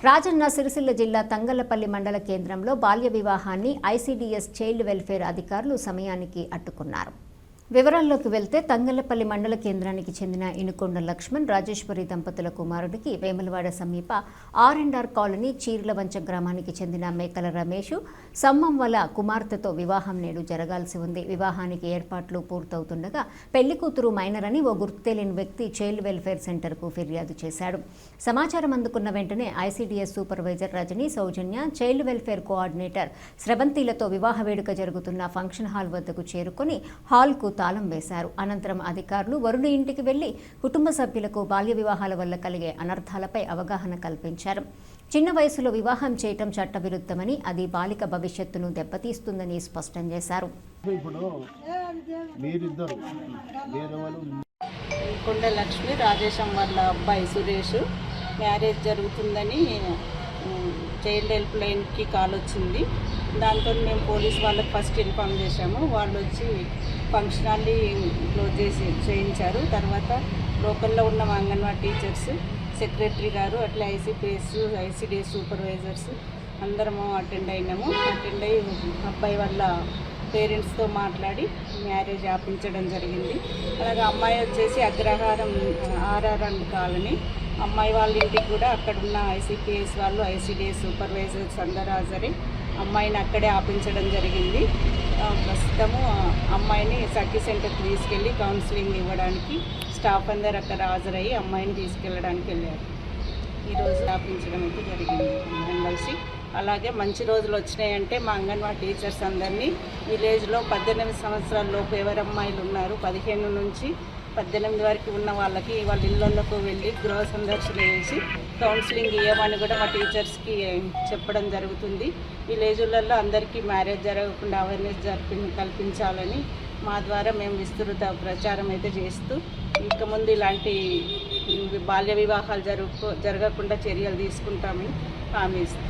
రాజన్న సిరిసిల్ల జిల్లా తంగళ్లపల్లి మండల కేంద్రంలో బాల్య వివాహాన్ని ఐసీడీఎస్ చైల్డ్ వెల్ఫేర్ అధికారులు సమయానికి అడ్డుకున్నారు. వివరాల్లోకి వెళ్తే తంగళ్లపల్లి మండల కేంద్రానికి చెందిన ఇనుకొండ లక్ష్మణ్ రాజేశ్వరి దంపతుల కుమారుడికి వేములవాడ సమీప ఆర్&ఆర్ కాలనీ చీర్లవంచ గ్రామానికి చెందిన మేకల రమేష్ సమ్మంవల కుమార్తెతో వివాహం నేడు జరగాల్సి ఉంది. వివాహానికి ఏర్పాట్లు పూర్తవుతుండగా పెళ్లి కూతురు మైనర్ అని ఓ గుర్తు తెలియని వ్యక్తి చైల్డ్ వెల్ఫేర్ సెంటర్కు ఫిర్యాదు చేశాడు. సమాచారం అందుకున్న వెంటనే ఐసీడీఎస్ సూపర్వైజర్ రజనీ, సౌజన్య, చైల్డ్ వెల్ఫేర్ కోఆర్డినేటర్ స్రవంతిలతో వివాహ వేడుక జరుగుతున్న ఫంక్షన్ హాల్ వద్దకు చేరుకుని హాల్కు తాళం వేశారు. అనంతరం అధికారులు వరుడి ఇంటికి వెళ్లి కుటుంబ సభ్యులకు బాల్య వివాహాల వల్ల కలిగే అనర్థాలపై అవగాహన కల్పించారు. చిన్న వయసులో వివాహం చేయటం చట్టవిరుద్ధమని, అది బాలిక భవిష్యత్తును దెబ్బతీస్తుందని స్పష్టం చేశారు. కొండ లక్ష్మి రాజేశం వాళ్ళ అబ్బాయి సురేష్ మ్యారేజ్ జరుగుతుందని చైల్డ్ హెల్ప్ లైన్కి కాల్ వచ్చింది. దాంతో మేము పోలీస్ వాళ్ళకి ఫస్ట్ ఇన్ఫామ్ చేశాము. వాళ్ళు వచ్చి ఫంక్షన్ హాల్ని క్లోజ్ చేయించారు. తర్వాత లోకల్లో ఉన్న అంగన్వాడీ టీచర్స్, సెక్రటరీ గారు, అట్లా ఐసీడీఎస్ సూపర్వైజర్స్ అందరము అటెండ్ అయినాము. అటెండ్ అయ్యి అబ్బాయి వాళ్ళ పేరెంట్స్తో మాట్లాడి మ్యారేజ్ ఆపించడం జరిగింది. అలాగే అమ్మాయి వచ్చేసి అగ్రహారం ఆర్ఆర్ కాలనీ. అమ్మాయి వాళ్ళ ఇంటికి కూడా అక్కడున్న ఐసీపీఎస్ వాళ్ళు, ఐసీడీఎస్ సూపర్వైజర్స్ అందరూ హాజరై అమ్మాయిని అక్కడే ఆపించడం జరిగింది. ప్రస్తుతము అమ్మాయిని సఖీ సెంటర్కి తీసుకెళ్ళి కౌన్సిలింగ్ ఇవ్వడానికి స్టాఫ్ అందరు అక్కడ హాజరయ్యి అమ్మాయిని తీసుకెళ్ళడానికి వెళ్ళారు. ఈరోజు ఆపించడం అయితే జరిగింది అందరం కలిసి. అలాగే మంచి రోజులు వచ్చినాయంటే మా అంగన్వాడీ టీచర్స్ అందరినీ విలేజ్లో 18 సంవత్సరాల లోపు ఎవరు అమ్మాయిలు ఉన్నారు, 15 నుంచి 18 వరకు ఉన్న వాళ్ళకి వాళ్ళ ఇళ్ళకు వెళ్ళి గృహ సందర్శన చేసి కౌన్సిలింగ్ ఇవ్వమని కూడా మా టీచర్స్కి చెప్పడం జరుగుతుంది. విలేజ్లలో అందరికీ మ్యారేజ్ జరగకుండా అవేర్నెస్ కల్పించాలని మా ద్వారా మేము విస్తృత ప్రచారం అయితే చేస్తూ ఇక ముందు ఇలాంటి బాల్య వివాహాలు జరగకుండా చర్యలు తీసుకుంటామని హామీ ఇస్తాం.